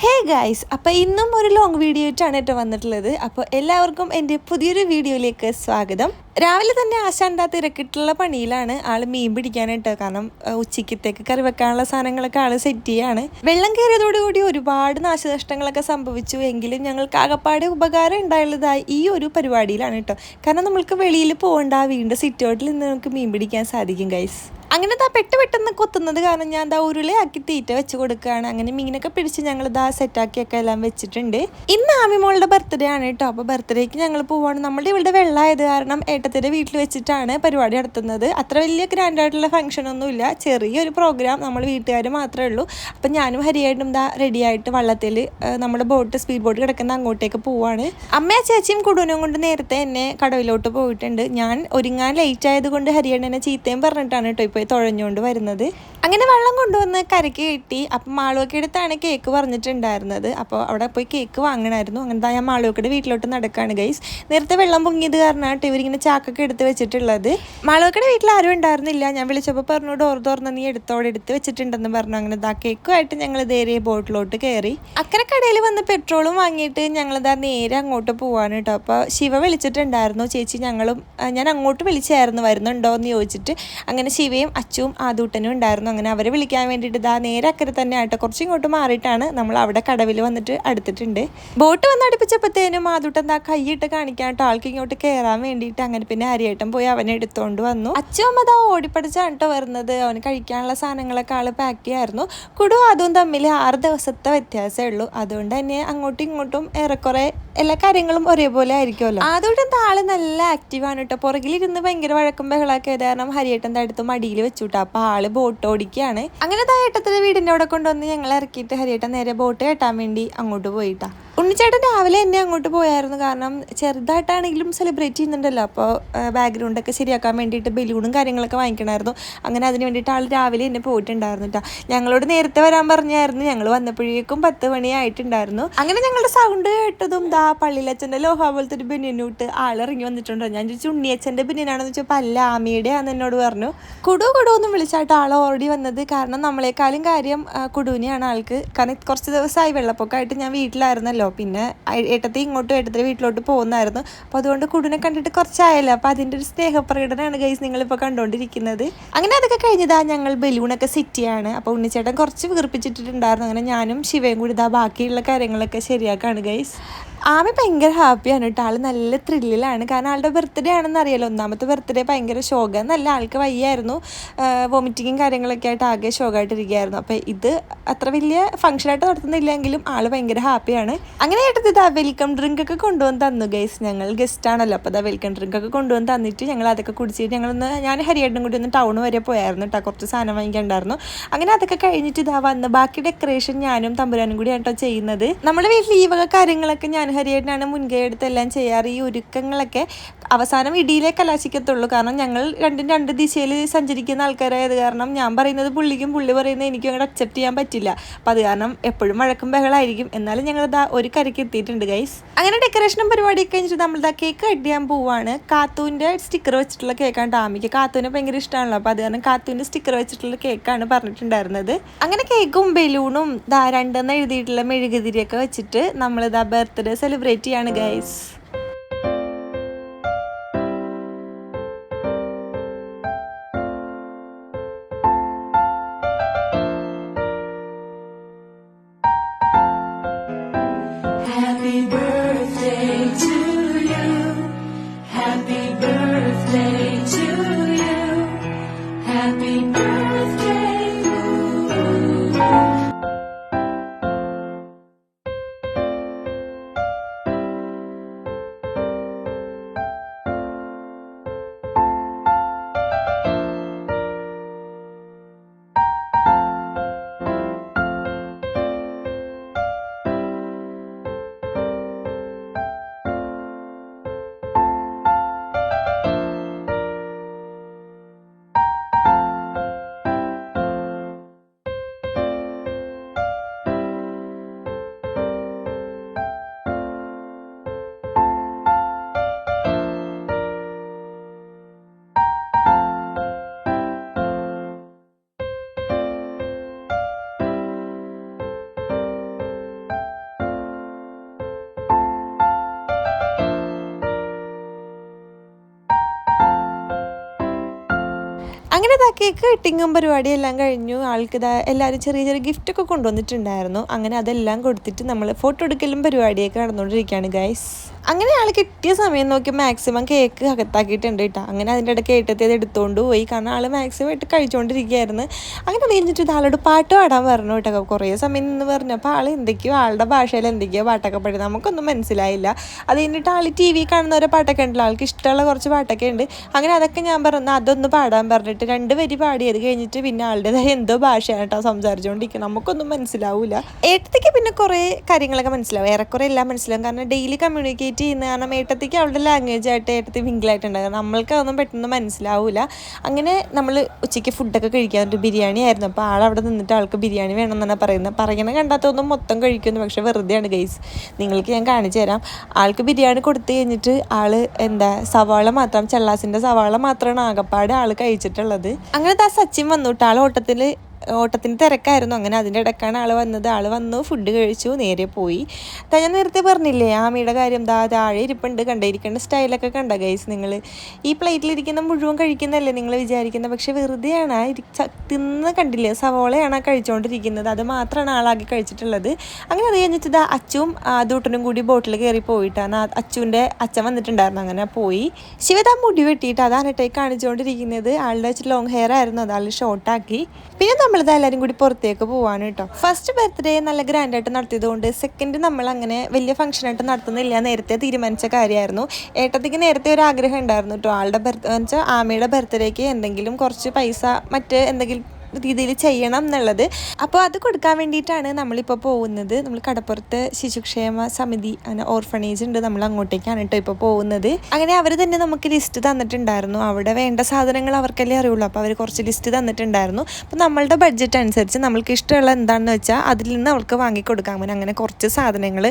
Hey guys, അപ്പോൾ ഇന്നും ഒരു ലോങ് വീഡിയോ ആയിട്ടാണ് കേട്ടോ വന്നിട്ടുള്ളത്. അപ്പോൾ എല്ലാവർക്കും എൻ്റെ പുതിയൊരു വീഡിയോയിലേക്ക് സ്വാഗതം. രാവിലെ തന്നെ ആശാൻ്റെ തിരക്കിട്ടുള്ള പണിയിലാണ് ആൾ മീൻ പിടിക്കാനായിട്ട്. കാരണം ഉച്ചയ്ക്കത്തേക്ക് കറി വെക്കാനുള്ള സാധനങ്ങളൊക്കെ ആൾ സെറ്റ് ചെയ്യാണ്. വെള്ളം കയറിയതോടുകൂടി ഒരുപാട് നാശനഷ്ടങ്ങളൊക്കെ സംഭവിച്ചു. എങ്കിലും ഞങ്ങൾക്ക് ആകപ്പാടെ ഉപകാരം ഉണ്ടായുള്ളതായി ഈ ഒരു പരിപാടിയിലാണ് കേട്ടോ. കാരണം നമ്മൾക്ക് വെളിയിൽ പോകണ്ട, വീണ്ടും സിറ്റ് ഔട്ടിൽ നിന്ന് നമുക്ക് മീൻ പിടിക്കാൻ സാധിക്കും ഗൈസ്. അങ്ങനെ പെട്ടെന്ന് കൊത്തുന്നത് കാരണം ഞാൻ ഉരുളയാക്കി തീറ്റ വെച്ച് കൊടുക്കുകയാണ്. അങ്ങനെ മീനൊക്കെ പിടിച്ച് ഞങ്ങൾ സെറ്റാക്കിയൊക്കെ എല്ലാം വെച്ചിട്ടുണ്ട്. ഇന്ന് ആമിമോളുടെ ബർത്ത്ഡേ ആണ് കേട്ടോ. അപ്പോൾ ബർത്ത്ഡേക്ക് ഞങ്ങൾ പോവാണ്. നമ്മുടെ ഇവിടെ വെള്ളമായത് കാരണം ഏട്ടത്തിൻ്റെ വീട്ടിൽ വെച്ചിട്ടാണ് പരിപാടി നടത്തുന്നത്. അത്ര വലിയ ഗ്രാൻഡായിട്ടുള്ള ഫംഗ്ഷൻ ഒന്നുമില്ല, ചെറിയൊരു പ്രോഗ്രാം, നമ്മൾ വീട്ടുകാർ മാത്രമേ ഉള്ളൂ. അപ്പം ഞാനും ഹരിയായിട്ടും റെഡിയായിട്ട് വള്ളത്തിൽ നമ്മുടെ സ്പീഡ് ബോട്ട് കിടക്കുന്ന അങ്ങോട്ടേക്ക് പോവാണ്. അമ്മയും ചേച്ചിയും കുടുംബവും കൊണ്ട് നേരത്തെ എന്നെ കടവിലോട്ട് പോയിട്ടുണ്ട്. ഞാൻ ഒരുങ്ങാൻ ലേറ്റ് ആയതുകൊണ്ട് ഹരിയേട്ടൻ എന്നെ ചീത്തയും പറഞ്ഞിട്ടാണ് കേട്ടോ ഇപ്പോൾ തുഴഞ്ഞുകൊണ്ട് വരുന്നത്. അങ്ങനെ വെള്ളം കൊണ്ടുവന്ന് കരയ്ക്ക് കെട്ടി. അപ്പം മാളുവൊക്കെ അടുത്താണ് കേക്ക് പറഞ്ഞിട്ടുണ്ടായിരുന്നത്. അപ്പോൾ അവിടെ പോയി കേക്ക് വാങ്ങണമായിരുന്നു. അങ്ങനെ ഞാൻ മാളുവക്കയുടെ വീട്ടിലോട്ട് നടക്കുകയാണ് ഗൈസ്. നേരത്തെ വെള്ളം പൊങ്ങിയത് കാരണമായിട്ട് ഇവരിങ്ങനെ ചാക്കൊക്കെ എടുത്ത് വെച്ചിട്ടുള്ളത്. മാളുവക്കയുടെ വീട്ടിൽ ആരും ഉണ്ടായിരുന്നില്ല. ഞാൻ വിളിച്ചപ്പോൾ പറഞ്ഞു ഡോർ തുറന്ന് നീ എടുത്ത് വെച്ചിട്ടുണ്ടെന്ന് പറഞ്ഞു. അങ്ങനെ കേക്കുമായിട്ട് ഞങ്ങൾ നേരെ ബോട്ടിലോട്ട് കയറി. അക്കരെ കടയിൽ വന്ന് പെട്രോളും വാങ്ങിയിട്ട് ഞങ്ങളിതാ നേരെ അങ്ങോട്ട് പോവാണ് കേട്ടോ. അപ്പോൾ ശിവ വിളിച്ചിട്ടുണ്ടായിരുന്നു. ചേച്ചി ഞാൻ അങ്ങോട്ട് വിളിച്ചായിരുന്നു വരുന്നുണ്ടോ എന്ന് ചോദിച്ചിട്ട്. അങ്ങനെ ശിവയും അച്ചുവും ആദൂട്ടനും ഉണ്ടായിരുന്നു. അങ്ങനെ അവരെ വിളിക്കാൻ വേണ്ടിയിട്ട് നേരെ അക്കരെ തന്നെ ആയിട്ട് കുറച്ച് ഇങ്ങോട്ട് മാറിയിട്ടാണ് നമ്മൾ അവിടെ കടവിൽ വന്നിട്ട് അടുത്തിട്ടുണ്ട്. ബോട്ട് വന്ന് അടുപ്പിച്ചപ്പോഴത്തേനും ആദൂട്ടൻ കൈയിട്ട് കാണിക്കാനായിട്ട് ആൾക്ക് ഇങ്ങോട്ട് കയറാൻ വേണ്ടിയിട്ട്. അങ്ങനെ പിന്നെ ഹരിയേട്ടൻ പോയി അവനെ എടുത്തുകൊണ്ട് വന്നു. അച്ഛനും ഓടിപ്പടിച്ചാണ് കേട്ടോ വരുന്നത്. അവന് കഴിക്കാനുള്ള സാധനങ്ങളൊക്കെ ആൾ പാക്ക് ചെയ്യായിരുന്നു. കുടും അതും തമ്മിൽ 6 ദിവസത്തെ വ്യത്യാസമേ ഉള്ളൂ. അതുകൊണ്ട് തന്നെ അങ്ങോട്ടും ഇങ്ങോട്ടും ഏറെക്കുറെ എല്ലാ കാര്യങ്ങളും ഒരേപോലെ ആയിരിക്കുമല്ലോ. ആദൂട്ടൻ ആള് നല്ല ആക്റ്റീവാണ് കേട്ടോ. പുറകിലിരുന്ന് ഭയങ്കര വഴക്കും ബഹളമൊക്കെ കാരണം ഹരിയേട്ടൻ്റെ അടുത്ത് മടിയിൽ വെച്ചുട്ടോ. അപ്പോൾ ആള് ബോട്ട് ഓടിക്കുകയാണ്. അങ്ങനെ ഏട്ടത്തിൻ്റെ വീടിൻ്റെ അവിടെ കൊണ്ടുവന്ന് ഞങ്ങൾ ഇറക്കിയിട്ട് ഹരിയേട്ടൻ നേരെ ബോട്ട് കെട്ടാൻ വേണ്ടി അങ്ങോട്ട് പോയിട്ടാ. ഉണ്ണിച്ചേട്ടൻ രാവിലെ എന്നെ അങ്ങോട്ട് പോയായിരുന്നു. കാരണം ചെറുതായിട്ടാണെങ്കിലും സെലിബ്രേറ്റ് ചെയ്യുന്നുണ്ടല്ലോ. അപ്പോൾ ബാക്ക്ഗ്രൗണ്ടൊക്കെ ശരിയാക്കാൻ വേണ്ടിയിട്ട് ബലൂണും കാര്യങ്ങളൊക്കെ വാങ്ങിക്കണമായിരുന്നു. അങ്ങനെ അതിന് വേണ്ടിയിട്ട് ആൾ രാവിലെ എന്നെ പോയിട്ടുണ്ടായിരുന്നു കേട്ടോ. ഞങ്ങളോട് നേരത്തെ വരാൻ പറഞ്ഞായിരുന്നു. ഞങ്ങൾ വന്നപ്പോഴേക്കും 10 മണിയായിട്ടുണ്ടായിരുന്നു. അങ്ങനെ ഞങ്ങളുടെ സൗണ്ട് കേട്ടതും പള്ളിയിലച്ഛൻ്റെ ലോഹ പോലത്തെ ഒരു ബനിയനൂട്ട് ആളിറങ്ങി വന്നിട്ടുണ്ടോ. ഞാൻ ചോദിച്ചു ഉണ്ണിയച്ഛൻ്റെ ബനിയനാണെന്ന് വെച്ചപ്പോൾ അല്ല ആമിയുടെ ആണെന്ന് എന്നോട് പറഞ്ഞു. കുടുവൊന്നും വിളിച്ചായിട്ട് ആൾ ഓടി വന്നത്. കാരണം നമ്മളെക്കാളും കാര്യം കുടുവിനെയാണ് ആൾക്ക്. കാരണം കുറച്ച് ദിവസമായി വെള്ളപ്പൊക്കമായിട്ട് ഞാൻ വീട്ടിലായിരുന്നല്ലോ. പിന്നെ ഏട്ടത്തിൻ്റെ വീട്ടിലോട്ട് പോകുന്നായിരുന്നു. അപ്പോൾ അതുകൊണ്ട് കുടുവിനെ കണ്ടിട്ട് കുറച്ചായല്ലോ. അപ്പോൾ അതിൻ്റെ ഒരു സ്നേഹപ്രകടനമാണ് ഗൈസ് നിങ്ങളിപ്പോൾ കണ്ടുകൊണ്ടിരിക്കുന്നത്. അങ്ങനെ അതൊക്കെ കഴിഞ്ഞതാ ഞങ്ങൾ ബലൂണൊക്കെ സെറ്റ് ചെയ്യാണ്. അപ്പോൾ ഉണ്ണിച്ചേട്ടൻ കുറച്ച് വീർപ്പിച്ചിട്ടുണ്ടായിരുന്നു. അങ്ങനെ ഞാനും ശിവയും കൂടി ബാക്കിയുള്ള കാര്യങ്ങളൊക്കെ ശരിയാക്കാണ് ഗൈസ്. ആമി ഭയങ്കര ഹാപ്പിയാണ് കേട്ടോ. ആൾ നല്ല ത്രില്ലിലാണ്. കാരണം ആളുടെ ബർത്ത്ഡേ ആണെന്ന് അറിയാലോ. ഒന്നാമത്തെ ബർത്ത്ഡേ ഭയങ്കര ശോകം. നല്ല ആൾക്ക് വയ്യായിരുന്നു. വോമിറ്റിങ്ങും കാര്യങ്ങളൊക്കെ ആയിട്ട് ആകെ ശോകമായിട്ടിരിക്കുകയായിരുന്നു. അപ്പോൾ ഇത് അത്ര വലിയ ഫംഗ്ഷനായിട്ട് നടത്തുന്നില്ലെങ്കിലും ആൾ ഭയങ്കര ഹാപ്പിയാണ്. അങ്ങനെ ആയിട്ട് വെൽക്കം ഡ്രിങ്ക് ഒക്കെ കൊണ്ടുവന്ന് തന്നു ഗൈസ്. ഞങ്ങൾ ഗസ്റ്റ് ആണല്ലോ. അപ്പോൾ വെൽക്കം ഡ്രിങ്ക് ഒക്കെ കൊണ്ടുവന്ന് തന്നിട്ട് ഞങ്ങൾ അതൊക്കെ കുടിച്ചിട്ട് ഞാൻ ഹരിയേട്ടനും കൂടി ഒന്ന് ടൗൺ വരെ പോയായിരുന്നു കേട്ടോ. കുറച്ച് സാധനം വാങ്ങിക്കണ്ടായിരുന്നു. അങ്ങനെ അതൊക്കെ കഴിഞ്ഞിട്ട് വന്ന് ബാക്കി ഡെക്കറേഷൻ ഞാനും തമ്പുരാനും കൂടി ആട്ടോ ചെയ്യുന്നത്. നമ്മുടെ വീട്ടിൽ ഈ വക കാര്യങ്ങളൊക്കെ ഞാൻ ഹരിയേട്ടനാണ് മുൻകൈ എടുത്ത് എല്ലാം ചെയ്യാറ്. ഈ ഒരുക്കങ്ങളൊക്കെ അവസാനം ഇടിയിലേ കലാശിക്കത്തുള്ളൂ. കാരണം ഞങ്ങൾ രണ്ട് ദിശയിൽ സഞ്ചരിക്കുന്ന ആൾക്കാരായത് കാരണം ഞാൻ പറയുന്നത് പുള്ളിക്കും പുള്ളി പറയുന്നത് എനിക്കും അങ്ങോട്ട് അക്സെപ്റ്റ് ചെയ്യാൻ പറ്റില്ല. അപ്പം അത് കാരണം എപ്പോഴും വഴക്കും ബഹളമായിരിക്കും. എന്നാലും ഞങ്ങൾ ഒരു കരയ്ക്ക് എത്തിയിട്ടുണ്ട് ഗൈസ്. അങ്ങനെ ഡെക്കറേഷനും പരിപാടിയൊക്കെ കഴിഞ്ഞിട്ട് നമ്മൾ കേക്ക് കട്ട് ചെയ്യാൻ പോവാണ്. കാത്തൂൻ്റെ സ്റ്റിക്കർ വെച്ചിട്ടുള്ള കേക്കാണ് ടാമിക്ക്. കാത്തൂനെ ഭയങ്കര ഇഷ്ടമാണല്ലോ. അപ്പോൾ അത് കാരണം കാത്തൂൻ്റെ സ്റ്റിക്കർ വെച്ചിട്ടുള്ള കേക്കാണ് പറഞ്ഞിട്ടുണ്ടായിരുന്നത്. അങ്ങനെ കേക്കും ബലൂണും 2 എഴുതിയിട്ടുള്ള മെഴുകുതിരിയൊക്കെ വെച്ചിട്ട് നമ്മൾ ബർത്ത്ഡേ സെലിബ്രേറ്റ് ചെയ്യാണ് guys. Happy birthday to you. Happy birthday to you. Happy birthday. അങ്ങനെ കേക്ക് കട്ടിങ്ങും പരിപാടിയും എല്ലാം കഴിഞ്ഞു. ആൾക്ക് എല്ലാവരും ചെറിയ ചെറിയ ഗിഫ്റ്റൊക്കെ കൊണ്ടുവന്നിട്ടുണ്ടായിരുന്നു. അങ്ങനെ അതെല്ലാം കൊടുത്തിട്ട് നമ്മൾ ഫോട്ടോ എടുക്കലും പരിപാടിയൊക്കെ നടന്നുകൊണ്ടിരിക്കുകയാണ് ഗൈസ്. അങ്ങനെ ആൾ കിട്ടിയ സമയം നോക്കി മാക്സിമം കേക്ക് അകത്താക്കിയിട്ടുണ്ട് കേട്ടോ. അങ്ങനെ അതിൻ്റെ ഇടയ്ക്ക് ഏട്ടത്തേത് എടുത്തുകൊണ്ട് പോയി, കാരണം ആൾ മാക്സിമം ഇട്ട് കഴിച്ചുകൊണ്ടിരിക്കുകയായിരുന്നു. അങ്ങനെ അത് കഴിഞ്ഞിട്ട് ആളോട് പാട്ട് പാടാൻ പറഞ്ഞു കേട്ടോ. കുറേ സമയം നിന്ന് പറഞ്ഞപ്പോൾ ആൾ എന്തൊക്കെയോ ആളുടെ ഭാഷയിൽ എന്തൊക്കെയോ പാട്ടൊക്കെ പാടി, നമുക്കൊന്നും മനസ്സിലായില്ല. അത് കഴിഞ്ഞിട്ട് ആൾ TV കാണുന്നവരെ പാട്ടൊക്കെ ഉണ്ടല്ലോ, ആൾക്ക് ഇഷ്ടമുള്ള കുറച്ച് പാട്ടൊക്കെ ഉണ്ട്. അങ്ങനെ അതൊക്കെ ഞാൻ പറഞ്ഞു അതൊന്ന് പാടാൻ പറഞ്ഞിട്ട് 2 വരി പാടിയത് കഴിഞ്ഞിട്ട് പിന്നെ ആളുടേതായ എന്തോ ഭാഷയാണ് കേട്ടോ സംസാരിച്ചുകൊണ്ടിരിക്കുന്നത്, നമുക്കൊന്നും മനസ്സിലാവില്ല. ഏട്ടത്തിക്ക് പിന്നെ കുറേ കാര്യങ്ങളൊക്കെ മനസ്സിലാവും, ഏറെക്കുറെ എല്ലാം മനസ്സിലാവും. കാരണം ഡെയിലി കമ്മ്യൂണിക്കേറ്റ് ചെയ്യുന്ന കാരണം ഏട്ടത്തിക്ക് അവളുടെ ലാംഗ്വേജ് ആയിട്ട് ഏട്ടത്തി മിങ്കിളായിട്ടുണ്ടാകും, നമ്മൾക്ക് അതൊന്നും പെട്ടെന്ന് മനസ്സിലാവില്ല. അങ്ങനെ നമ്മൾ ഉച്ചയ്ക്ക് ഫുഡൊക്കെ കഴിക്കാൻ ബിരിയാണി ആയിരുന്നു. അപ്പോൾ ആളവിടെ നിന്നിട്ട് ആൾക്ക് ബിരിയാണി വേണമെന്നാണ് പറയുന്നത് കണ്ടാത്തൊന്നും മൊത്തം കഴിക്കുന്നു, പക്ഷെ വെറുതെയാണ് ഗൈസ്. നിങ്ങൾക്ക് ഞാൻ കാണിച്ചു തരാം. ആൾക്ക് ബിരിയാണി കൊടുത്തു കഴിഞ്ഞിട്ട് സവാള മാത്രം, ചെള്ളാസിൻ്റെ സവാള മാത്രമാണ് ആകപ്പാട് ആൾ കഴിച്ചിട്ടുള്ളത്. അങ്ങനെ സച്ചിൻ വന്നു കേട്ടോ. ആൾ ഓട്ടത്തിന് തിരക്കായിരുന്നു. അങ്ങനെ അതിൻ്റെ ഇടയ്ക്കാണ് ആൾ വന്നത്. ആൾ വന്നു, ഫുഡ് കഴിച്ചു, നേരെ പോയി. ഞാൻ നേരത്തെ പറഞ്ഞില്ലേ ആമിയുടെ കാര്യം, താഴെ ഇരിപ്പുണ്ട്, കണ്ടിരിക്കേണ്ട സ്റ്റൈലൊക്കെ കണ്ട ഗൈസ്. നിങ്ങൾ ഈ പ്ലേറ്റിലിരിക്കുന്ന മുഴുവൻ കഴിക്കുന്നതല്ലേ നിങ്ങൾ വിചാരിക്കുന്നത്, പക്ഷെ വെറുതെയാണ്. തിന്ന് കണ്ടില്ലേ, സവോളയാണ് കഴിച്ചുകൊണ്ടിരിക്കുന്നത്, അത് മാത്രമാണ് ആളാക്കി കഴിച്ചിട്ടുള്ളത്. അങ്ങനെ അത് കഴിഞ്ഞിട്ട് അച്ചും ദൂട്ടനും കൂടി ബോട്ടിൽ കയറി പോയിട്ടാണ്. അച്ചുവിൻ്റെ അച്ഛൻ വന്നിട്ടുണ്ടായിരുന്നു. അങ്ങനെ പോയി ശിവത മുടി വെട്ടിയിട്ട് അതാണ് കേട്ടോ കാണിച്ചുകൊണ്ടിരിക്കുന്നത്. ആളുടെ ലോങ് ഹെയർ ആയിരുന്നു, അത് ആൾ ഷോർട്ടാക്കി. പിന്നെ നമ്മളിത് എല്ലാവരും കൂടി പുറത്തേക്ക് പോവാണ് കേട്ടോ. ഫസ്റ്റ് ബർത്ത്ഡേ നല്ല ഗ്രാൻഡായിട്ട് നടത്തിയതുകൊണ്ട് സെക്കൻഡ് നമ്മൾ അങ്ങനെ വലിയ ഫംഗ്ഷനായിട്ട് നടത്തുന്നില്ല, നേരത്തെ തീരുമാനിച്ച കാര്യമായിരുന്നു. ഏട്ടത്തിക്ക് നേരത്തെ ഒരു ആഗ്രഹം ഉണ്ടായിരുന്നു കേട്ടോ, ആളുടെ ആമയുടെ ബർത്ത്ഡേക്ക് എന്തെങ്കിലും കുറച്ച് പൈസ മറ്റ് എന്തെങ്കിലും രീതിയിൽ ചെയ്യണം എന്നുള്ളത്. അപ്പോൾ അത് കൊടുക്കാൻ വേണ്ടിയിട്ടാണ് നമ്മളിപ്പോൾ പോകുന്നത്. നമ്മൾ കടപ്പുറത്ത് ശിശുക്ഷേമ സമിതി അങ്ങനെ ഓർഫണേജ് ഉണ്ട്, നമ്മൾ അങ്ങോട്ടേക്കാണ് കേട്ടോ ഇപ്പോൾ പോകുന്നത്. അങ്ങനെ അവർ തന്നെ നമുക്ക് ലിസ്റ്റ് തന്നിട്ടുണ്ടായിരുന്നു, അവിടെ വേണ്ട സാധനങ്ങൾ അവർക്കല്ലേ അറിയുള്ളൂ. അപ്പോൾ അവർ കുറച്ച് ലിസ്റ്റ് തന്നിട്ടുണ്ടായിരുന്നു. അപ്പോൾ നമ്മളുടെ ബഡ്ജറ്റ് അനുസരിച്ച് നമ്മൾക്ക് ഇഷ്ടമുള്ള എന്താണെന്ന് വെച്ചാൽ അതിൽ നിന്ന് അവർക്ക് വാങ്ങിക്കൊടുക്കാൻ. അങ്ങനെ കുറച്ച് സാധനങ്ങൾ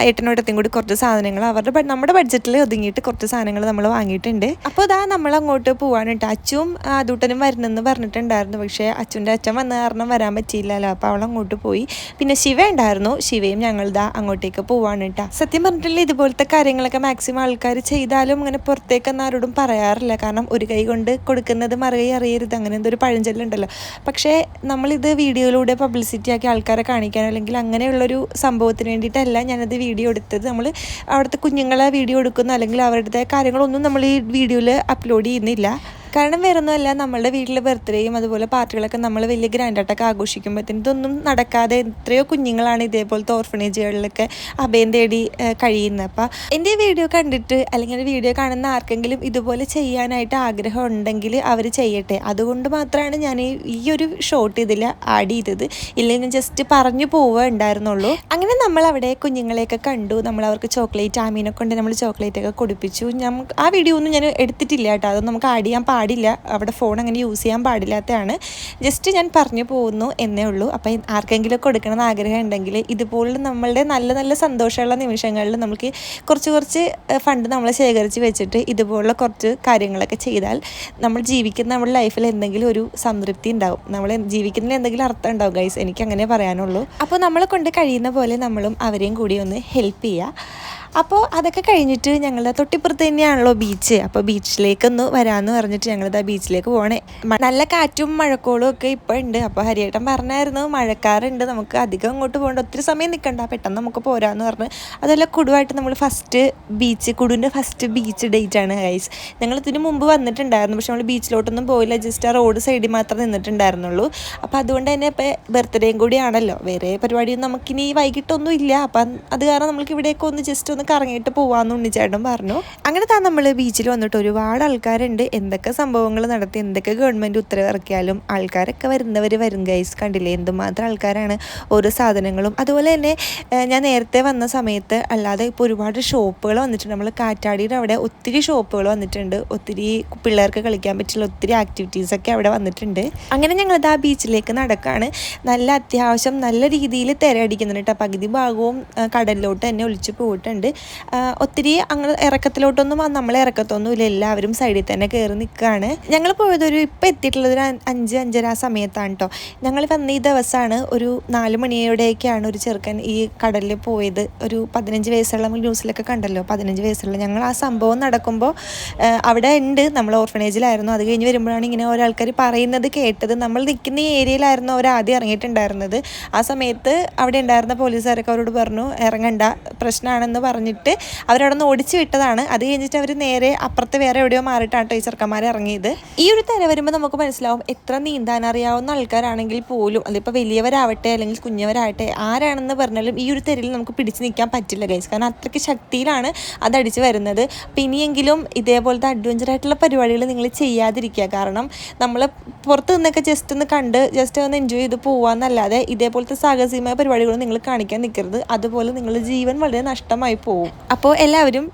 ഏട്ടനോടത്തും കൂടി കുറച്ച് സാധനങ്ങൾ നമ്മുടെ ബഡ്ജറ്റിൽ ഒതുങ്ങിയിട്ട് കുറച്ച് സാധനങ്ങൾ നമ്മൾ വാങ്ങിയിട്ടുണ്ട്. അപ്പോൾ നമ്മൾ അങ്ങോട്ട് പോവാണ് കേട്ടോ. അച്ചും ദൂട്ടനും വരുന്നെന്ന് പറഞ്ഞിട്ടുണ്ടായിരുന്നു, പക്ഷേ അച്ഛൻ്റെ അച്ഛൻ വന്ന കാരണം വരാൻ പറ്റിയില്ലല്ലോ. അപ്പോൾ അവൾ അങ്ങോട്ട് പോയി. പിന്നെ ശിവ ഉണ്ടായിരുന്നു, ശിവയും ഞങ്ങൾ അങ്ങോട്ടേക്ക് പോവാണ് കേട്ടോ. സത്യം പറഞ്ഞിട്ടില്ല, ഇതുപോലത്തെ കാര്യങ്ങളൊക്കെ മാക്സിമം ആൾക്കാർ ചെയ്താലും അങ്ങനെ പുറത്തേക്കൊന്നും ആരോടും പറയാറില്ല. കാരണം ഒരു കൈ കൊണ്ട് കൊടുക്കുന്നത് മറുകൈ അറിയരുത്, അങ്ങനെ എന്തൊരു പഴഞ്ചൊല്ലുണ്ടല്ലോ. പക്ഷേ നമ്മളിത് വീഡിയോയിലൂടെ പബ്ലിസിറ്റി ആക്കി ആൾക്കാരെ കാണിക്കാനോ അല്ലെങ്കിൽ അങ്ങനെയുള്ളൊരു സംഭവത്തിന് വേണ്ടിയിട്ടല്ല ഞാനത് വീഡിയോ എടുത്തത്. നമ്മൾ അവിടുത്തെ കുഞ്ഞുങ്ങളെ വീഡിയോ എടുക്കുന്നു അല്ലെങ്കിൽ അവരുടെ കാര്യങ്ങളൊന്നും നമ്മൾ ഈ വീഡിയോയിൽ അപ്ലോഡ് ചെയ്യുന്നില്ല. കാരണം വേറൊന്നുമല്ല, നമ്മളുടെ വീട്ടിലെ ബർത്ത്ഡേയും അതുപോലെ പാർട്ടികളൊക്കെ നമ്മൾ വലിയ ഗ്രാൻഡായിട്ടൊക്കെ ആഘോഷിക്കുമ്പോഴത്തേനും ഇതൊന്നും നടക്കാതെ എത്രയോ കുഞ്ഞുങ്ങളാണ് ഇതേപോലത്തെ ഓർഫനേജുകളിലൊക്കെ അഭയം തേടി കഴിയുന്നത്. അപ്പോൾ എൻ്റെ വീഡിയോ കണ്ടിട്ട് അല്ലെങ്കിൽ വീഡിയോ കാണുന്ന ആർക്കെങ്കിലും ഇതുപോലെ ചെയ്യാനായിട്ട് ആഗ്രഹം ഉണ്ടെങ്കിൽ അവർ ചെയ്യട്ടെ. അതുകൊണ്ട് മാത്രമാണ് ഞാൻ ഈ ഒരു ഷോട്ട് ഇതിൽ ആഡ് ചെയ്തത്, ഇല്ലെങ്കിൽ ഞാൻ ജസ്റ്റ് പറഞ്ഞു പോവുക ഉണ്ടായിരുന്നുള്ളൂ. അങ്ങനെ നമ്മൾ അവിടെ കുഞ്ഞുങ്ങളെയൊക്കെ കണ്ടു, നമ്മൾ അവർക്ക് ചോക്ലേറ്റ് ആമീനെ കൊണ്ട് നമ്മൾ ചോക്ലേറ്റൊക്കെ കൊടുപ്പിച്ചു. ആ വീഡിയോ ഒന്നും ഞാൻ എടുത്തിട്ടില്ല കേട്ടോ, അതൊന്നും നമുക്ക് ആഡ് ചെയ്യാൻ പാടില്ല, അവിടെ ഫോൺ അങ്ങനെ യൂസ് ചെയ്യാൻ പാടില്ലാത്തതാണ്. ജസ്റ്റ് ഞാൻ പറഞ്ഞു പോകുന്നു എന്നേ ഉള്ളൂ. അപ്പം ആർക്കെങ്കിലും കൊടുക്കണമെന്ന് ആഗ്രഹം ഉണ്ടെങ്കിൽ ഇതുപോലെ നമ്മളുടെ നല്ല നല്ല സന്തോഷമുള്ള നിമിഷങ്ങളിൽ നമുക്ക് കുറച്ച് ഫണ്ട് നമ്മൾ ശേഖരിച്ച് വെച്ചിട്ട് ഇതുപോലുള്ള കുറച്ച് കാര്യങ്ങളൊക്കെ ചെയ്താൽ നമ്മൾ ജീവിക്കുന്ന നമ്മുടെ ലൈഫിൽ എന്തെങ്കിലും ഒരു സംതൃപ്തി ഉണ്ടാവും, നമ്മൾ ജീവിക്കുന്നതിൽ എന്തെങ്കിലും അർത്ഥം ഉണ്ടാവും ഗൈസ്, എനിക്ക് അങ്ങനെ പറയാനുള്ളൂ. അപ്പോൾ നമ്മളെ കൊണ്ട് കഴിയുന്ന പോലെ നമ്മളും അവരെയും കൂടി ഒന്ന് ഹെൽപ്പ് ചെയ്യുക. അപ്പോൾ അതൊക്കെ കഴിഞ്ഞിട്ട് ഞങ്ങളുടെ തൊട്ടിപ്പുറത്ത് തന്നെയാണല്ലോ ബീച്ച്. അപ്പോൾ ബീച്ചിലേക്കൊന്ന് വരാമെന്ന് പറഞ്ഞിട്ട് ഞങ്ങളിത് ആ ബീച്ചിലേക്ക് പോകണേ. നല്ല കാറ്റും മഴക്കോളും ഒക്കെ ഇപ്പോൾ ഉണ്ട്. അപ്പോൾ ഹരിയേട്ടൻ പറഞ്ഞായിരുന്നു മഴക്കാറുണ്ട്, നമുക്ക് അധികം അങ്ങോട്ട് പോകണ്ട, ഒത്തിരി സമയം നിൽക്കണ്ട, പെട്ടെന്ന് നമുക്ക് പോരാമെന്ന് പറഞ്ഞ്. അതല്ല കുടുവായിട്ട് നമ്മൾ കുടുവിൻ്റെ ഫസ്റ്റ് ബീച്ച് ഡേറ്റ് ആണ് ഗൈസ്. ഞങ്ങൾ ഇതിന് മുമ്പ് വന്നിട്ടുണ്ടായിരുന്നു, പക്ഷെ നമ്മൾ ബീച്ചിലോട്ടൊന്നും പോയില്ല, ജസ്റ്റ് ആ റോഡ് സൈഡിൽ മാത്രമേ നിന്നിട്ടുണ്ടായിരുന്നുള്ളൂ. അപ്പോൾ അതുകൊണ്ട് തന്നെ ഇപ്പോൾ ബർത്ത്ഡേയും കൂടിയാണല്ലോ, വേറെ പരിപാടിയൊന്നും നമുക്കിനി വൈകിട്ടൊന്നും ഇല്ല. അപ്പം അത് കാരണം നമുക്ക് ഇവിടേക്ക് ഒന്ന് ജസ്റ്റ് കറങ്ങിയിട്ട് പോവാന്ന് ഉണ്ണിച്ചേട്ടൻ പറഞ്ഞു. അങ്ങനെ നമ്മൾ ബീച്ചിൽ വന്നിട്ട് ഒരുപാട് ആൾക്കാരുണ്ട്. എന്തൊക്കെ സംഭവങ്ങൾ നടത്തി, എന്തൊക്കെ ഗവൺമെൻറ് ഉത്തരവിറക്കിയാലും ആൾക്കാരൊക്കെ വരും ഗൈസ്. കണ്ടില്ലേ എന്തുമാത്രം ആൾക്കാരാണ് ഓരോ സാധനങ്ങളും. അതുപോലെ തന്നെ ഞാൻ നേരത്തെ വന്ന സമയത്ത് അല്ലാതെ ഇപ്പോൾ ഒരുപാട് ഷോപ്പുകൾ വന്നിട്ടുണ്ട്. നമ്മൾ കാറ്റാടിയുടെ അവിടെ ഒത്തിരി ഷോപ്പുകൾ വന്നിട്ടുണ്ട്, ഒത്തിരി പിള്ളേർക്ക് കളിക്കാൻ പറ്റുള്ള ഒത്തിരി ആക്ടിവിറ്റീസൊക്കെ അവിടെ വന്നിട്ടുണ്ട്. അങ്ങനെ ഞങ്ങളിത് ആ ബീച്ചിലേക്ക് നടക്കുകയാണ്. നല്ല അത്യാവശ്യം നല്ല രീതിയിൽ തിരയടിക്കുന്നുണ്ട് കേട്ടോ. പകുതി ഭാഗവും കടലിലോട്ട് തന്നെ ഒലിച്ചു പോയിട്ടുണ്ട്. ഒത്തിരി അങ്ങനെ ഇറക്കത്തിലോട്ടൊന്നും നമ്മളെ ഇറക്കത്തൊന്നുമില്ല, എല്ലാവരും സൈഡിൽ തന്നെ കയറി നിൽക്കുകയാണ്. ഞങ്ങൾ പോയതൊരു ഇപ്പം എത്തിയിട്ടുള്ളത് ഒരു 5-5:30 ആ സമയത്താണ് കേട്ടോ. ഞങ്ങൾ വന്ന ഈ ദിവസമാണ് ഒരു 4 മണിയോടെയൊക്കെയാണ് ഒരു ചെറുക്കൻ ഈ കടലിൽ പോയത്. ഒരു 15 വയസ്സുള്ള ന്യൂസിലൊക്കെ കണ്ടല്ലോ, 15 വയസ്സുള്ള. ഞങ്ങൾ ആ സംഭവം നടക്കുമ്പോൾ അവിടെ ഉണ്ട്, നമ്മൾ ഓർഫനേജിലായിരുന്നു. അത് കഴിഞ്ഞ് വരുമ്പോഴാണ് ഇങ്ങനെ ഓരോ ആൾക്കാർ പറയുന്നത് കേട്ടത്. നമ്മൾ നിൽക്കുന്ന ഈ ഏരിയയിലായിരുന്നു അവർ ആദ്യം ഇറങ്ങിയിട്ടുണ്ടായിരുന്നത്. ആ സമയത്ത് അവിടെ ഉണ്ടായിരുന്ന പോലീസുകാരൊക്കെ അവരോട് പറഞ്ഞു ഇറങ്ങണ്ട, പ്രശ്നമാണെന്ന് പറഞ്ഞിട്ട് അവരവിടെ നിന്ന് ഓടിച്ചു വിട്ടതാണ്. അത് കഴിഞ്ഞിട്ട് അവർ നേരെ അപ്പുറത്ത് വേറെ എവിടെയോ മാറിയിട്ടാണ് ഈ ചെറുക്കന്മാർ ഇറങ്ങിയത്. ഈ ഒരു തിര വരുമ്പോൾ നമുക്ക് മനസ്സിലാവും എത്ര നീന്താൻ അറിയാവുന്ന ആൾക്കാരാണെങ്കിൽ പോലും, അതിപ്പോൾ വലിയവരാവട്ടെ അല്ലെങ്കിൽ കുഞ്ഞവരാവട്ടെ ആരാണെന്ന് പറഞ്ഞാലും ഈ ഒരു തിരയിൽ നമുക്ക് പിടിച്ചു നിൽക്കാൻ പറ്റില്ല ഗൈസ്. കാരണം അത്രയ്ക്ക് ശക്തിയിലാണ് അതടിച്ച് വരുന്നത്. അപ്പോൾ ഇനിയെങ്കിലും ഇതേപോലത്തെ അഡ്വഞ്ചറായിട്ടുള്ള പരിപാടികൾ നിങ്ങൾ ചെയ്യാതിരിക്കുക. കാരണം നമ്മൾ പുറത്ത് നിന്നൊക്കെ ജസ്റ്റ് ഒന്ന് കണ്ട് ജസ്റ്റ് ഒന്ന് എൻജോയ് ചെയ്ത് പോകാമെന്നല്ലാതെ ഇതേപോലത്തെ സാഹസികമായ പരിപാടികൾ നിങ്ങൾ കാണിക്കാൻ നിൽക്കരുത്. അതുപോലെ നിങ്ങളുടെ ജീവൻ വളരെ നഷ്ടമായി പോകും. അപ്പോൾ എല്ലാവരും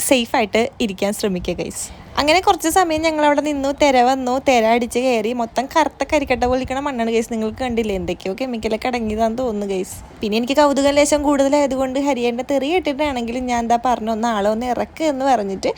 സേഫായിട്ട് ഇരിക്കാൻ ശ്രമിക്കുക ഗൈസ്. അങ്ങനെ കുറച്ച് സമയം ഞങ്ങളവിടെ നിന്നു. തിര വന്നു, തിര അടിച്ച് കയറി. മൊത്തം കറുത്ത കരിക്കട്ട പോലിരിക്കണ മണ്ണാണ് ഗൈസ്. നിങ്ങൾക്ക് കണ്ടില്ലേ, എന്തൊക്കെയോ കെമിക്കലൊക്കെ അടങ്ങിയതാന്ന് തോന്നുന്നു ഗൈസ്. പിന്നെ എനിക്ക് കൗതുക ലേശം കൂടുതലായതുകൊണ്ട് ഹരിയേൻ്റെ തെറി കേട്ടിട്ടാണെങ്കിലും ഞാൻ എന്താ പറഞ്ഞു ഒന്ന് ആളെ ഒന്ന് ഇറക്കുക എന്ന് പറഞ്ഞിട്ട്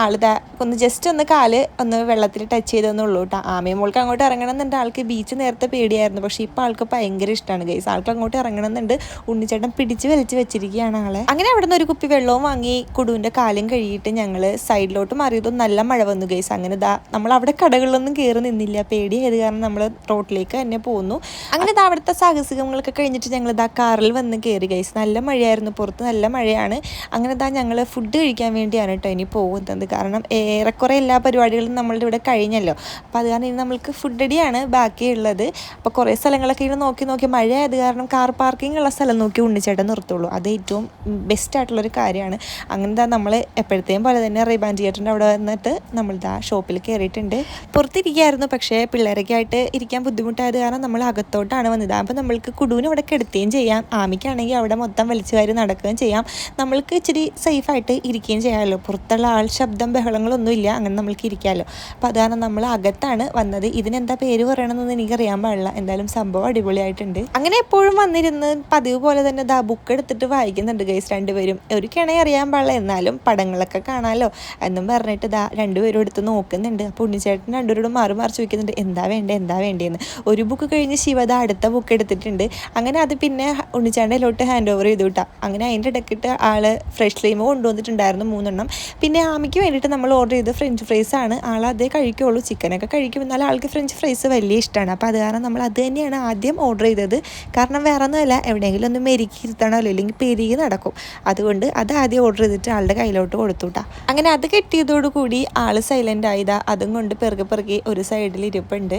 ആളിതാ ഒന്ന് ജസ്റ്റ് ഒന്ന് കാല് ഒന്ന് വെള്ളത്തിൽ ടച്ച് ചെയ്തെന്നുള്ളൂ കേട്ടോ. ആമയും മോൾക്ക് അങ്ങോട്ട് ഇറങ്ങണം എന്നുണ്ട്. ആൾക്ക് ബീച്ച് നേരത്തെ പേടിയായിരുന്നു, പക്ഷേ ഇപ്പോൾ ആൾക്ക് ഭയങ്കര ഇഷ്ടമാണ് ഗൈസ്. ആൾക്ക് അങ്ങോട്ട് ഇറങ്ങണം എന്നുണ്ട്. ഉണ്ണിച്ചേട്ടൻ പിടിച്ച് വലിച്ച് വെച്ചിരിക്കുകയാണ് ആളെ. അങ്ങനെ അവിടെ നിന്ന് ഒരു കുപ്പി വെള്ളവും വാങ്ങി കുടുവിൻ്റെ കാലും കഴുകിയിട്ട് ഞങ്ങൾ സൈഡിലോട്ട് മാറിയതും നല്ല മഴ വന്നു ഗൈസ്. അങ്ങനെ നമ്മൾ അവിടെ കടകളിലൊന്നും കയറി നിന്നില്ല, പേടിയായത് കാരണം നമ്മൾ റോഡിലേക്ക് തന്നെ പോന്നു. അങ്ങനെ അവിടുത്തെ സാഹസികങ്ങളൊക്കെ കഴിഞ്ഞിട്ട് ഞങ്ങൾ കാറിൽ വന്ന് കയറി ഗൈസ്. നല്ല മഴയായിരുന്നു, പുറത്ത് നല്ല മഴയാണ്. അങ്ങനെ ഞങ്ങൾ ഫുഡ് കഴിക്കാൻ വേണ്ടിയാണ് കേട്ടോ ഇനി പോകുന്നത്. കാരണം ഏറെക്കുറെ എല്ലാ പരിപാടികളും നമ്മളുടെ ഇവിടെ കഴിഞ്ഞല്ലോ. അപ്പോൾ അത് കാരണം ഇനി നമ്മൾക്ക് ഫുഡ് അടിയാണ് ബാക്കിയുള്ളത്. അപ്പോൾ കുറേ സ്ഥലങ്ങളൊക്കെ ഇങ്ങനെ നോക്കി മഴയായത് കാരണം കാർ പാർക്കിംഗ് ഉള്ള സ്ഥലം നോക്കി ഉണ്ണിച്ചേട്ടൻ നിർത്തുള്ളൂ. അത് ഏറ്റവും ബെസ്റ്റ് ആയിട്ടുള്ളൊരു കാര്യമാണ്. അങ്ങനെ നമ്മൾ എപ്പോഴത്തെയും പോലെ തന്നെ റീബാൻ തിയേറ്ററിൻ്റെ അവിടെ വന്നിട്ട് നമ്മൾ ഷോപ്പിൽ കയറിയിട്ടുണ്ട്. പുറത്തിരിക്കുകയായിരുന്നു, പക്ഷേ പിള്ളേരൊക്കെ ആയിട്ട് ഇരിക്കാൻ ബുദ്ധിമുട്ടായത് കാരണം നമ്മൾ അകത്തോട്ടാണ് വന്നത്. അപ്പോൾ നമ്മൾക്ക് കുടുവിന് ഇവിടെ കിടത്തുകയും ചെയ്യാം, ആമിക്കാണെങ്കിൽ അവിടെ മൊത്തം വലിച്ചുകാരി നടക്കുകയും ചെയ്യാം. നമ്മൾക്ക് ഇച്ചിരി സേഫായിട്ട് ഇരിക്കുകയും ചെയ്യാമല്ലോ. പുറത്തുള്ള ആൾ ശബ്ദം ബഹളങ്ങളൊന്നും ഇല്ല, അങ്ങനെ നമ്മൾക്ക് ഇരിക്കാമല്ലോ. അപ്പോൾ അത് കാരണം നമ്മൾ അകത്താണ് വന്നത്. ഇതിനെന്താ പേര് പറയണമെന്നൊന്നും എനിക്കറിയാൻ പാടില്ല, എന്തായാലും സംഭവം അടിപൊളിയായിട്ടുണ്ട്. അങ്ങനെ എപ്പോഴും വന്നിരുന്ന് പതിവ് പോലെ തന്നെ ബുക്ക് എടുത്തിട്ട് വായിക്കുന്നുണ്ട് ഗൈസ് രണ്ടുപേരും. ഒരു കിണേ അറിയാൻ പാടില്ല, എന്നാലും പടങ്ങളൊക്കെ കാണാമല്ലോ എന്നും പറഞ്ഞിട്ട് രണ്ടുപേരും എടുത്ത് നോക്കുന്നുണ്ട്. അപ്പോൾ ഉണ്ണിച്ചേട്ടൻ രണ്ടുപേരോടും മാറി ചോദിക്കുന്നുണ്ട് എന്താ വേണ്ടതെന്ന്. ഒരു ബുക്ക് കഴിഞ്ഞ് ശിവദ അടുത്ത ബുക്ക് എടുത്തിട്ടുണ്ട്. അങ്ങനെ അത് പിന്നെ ഉണ്ണിച്ചേട്ടനിലോട്ട് ഹാൻഡ് ഓവർ ചെയ്തു വിട്ടാം. അങ്ങനെ അതിൻ്റെ ഇടയ്ക്കിട്ട് ആൾ ഫ്രഷ് ലൈം കൊണ്ടുവന്നിട്ടുണ്ടായിരുന്നു 3 എണ്ണം. പിന്നെ ആമിക്ക് വേണ്ടിയിട്ട് നമ്മൾ ഓർഡർ ചെയ്ത് ഫ്രഞ്ച് ഫ്രൈസ് ആണ്. ആൾ അതേ കഴിക്കുള്ളൂ, ചിക്കനൊക്കെ കഴിക്കും, എന്നാലും ആൾക്ക് ഫ്രഞ്ച് ഫ്രൈസ് വലിയ ഇഷ്ടമാണ്. അപ്പോൾ അത് കാരണം നമ്മൾ അത് തന്നെയാണ് ആദ്യം ഓർഡർ ചെയ്തത്. കാരണം വേറെ ഒന്നുമല്ല, എവിടെയെങ്കിലും ഒന്ന് മെരുക്കി ഇരുത്തണമല്ലോ, ഇല്ലെങ്കിൽ പെരുകി നടക്കും. അതുകൊണ്ട് അത് ആദ്യം ഓർഡർ ചെയ്തിട്ട് ആളുടെ കയ്യിലോട്ട് കൊടുത്തുവിട്ടാം. അങ്ങനെ അത് കിട്ടിയതോടുകൂടി ആൾ സൈലൻ്റ് ആയതാ. അതും കൊണ്ട് പെറുകി ഒരു സൈഡിൽ ഇരിപ്പുണ്ട്.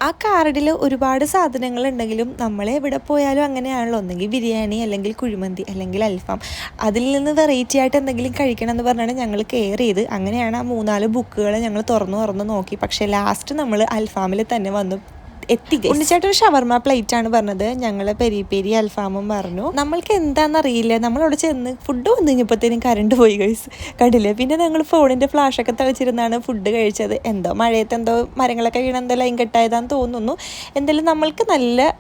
ആ കാർഡിൽ ഒരുപാട് സാധനങ്ങൾ ഉണ്ടെങ്കിലും നമ്മളെ എവിടെ പോയാലും അങ്ങനെയാണല്ലോ, ഒന്നെങ്കിൽ ബിരിയാണി അല്ലെങ്കിൽ കുഴിമന്തി അല്ലെങ്കിൽ അൽഫാം. അതിൽ നിന്ന് വെറൈറ്റി ആയിട്ട് എന്തെങ്കിലും കഴിക്കണം എന്ന് പറഞ്ഞാണ് ഞങ്ങൾ കെയർ ചെയ്ത്. അങ്ങനെയാണ് ആ 3-4 ബുക്കുകൾ ഞങ്ങൾ തുറന്ന് നോക്കി. പക്ഷേ ലാസ്റ്റ് നമ്മൾ അൽഫാമിൽ തന്നെ വന്നു എത്തി. ഉണ്ണിച്ചേട്ടൻ ഷവർമ പ്ലേറ്റ് ആണ് പറഞ്ഞത്, ഞങ്ങൾ പെരി അൽഫാമും പറഞ്ഞു. നമ്മൾക്ക് എന്താണെന്നറിയില്ല, നമ്മളവിടെ ചെന്ന് ഫുഡ് വന്നു കഴിഞ്ഞപ്പോഴത്തേനും കറണ്ട് പോയി ഗൈസ്, കണ്ടില്ലേ. പിന്നെ ഞങ്ങൾ ഫോണിൻ്റെ ഫ്ലാഷൊക്കെ തെളിച്ചിരുന്നാണ് ഫുഡ് കഴിച്ചത്. എന്തോ മഴയത്ത് എന്തോ മരങ്ങളൊക്കെ വീണ് എന്തോ ലൈൻ കെട്ടായതാന്ന് തോന്നുന്നു. എന്തായാലും നമ്മൾക്ക് നല്ല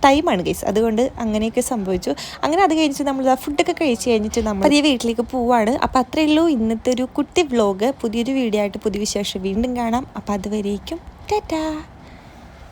ടൈമാണ് ഗൈസ്, അതുകൊണ്ട് അങ്ങനെയൊക്കെ സംഭവിച്ചു. അങ്ങനെ അത് കഴിഞ്ഞിട്ട് നമ്മൾ ഫുഡൊക്കെ കഴിച്ച് കഴിഞ്ഞിട്ട് നമ്മൾ പുതിയ വീട്ടിലേക്ക് പോവാണ്. അപ്പോൾ അത്രയേ ഉള്ളൂ ഇന്നത്തെ ഒരു കുട്ടി വ്ലോഗ്. പുതിയൊരു വീഡിയോ ആയിട്ട് പുതിയ വിശേഷം വീണ്ടും കാണാം. അപ്പോൾ അതുവരേക്കും ടാറ്റാ.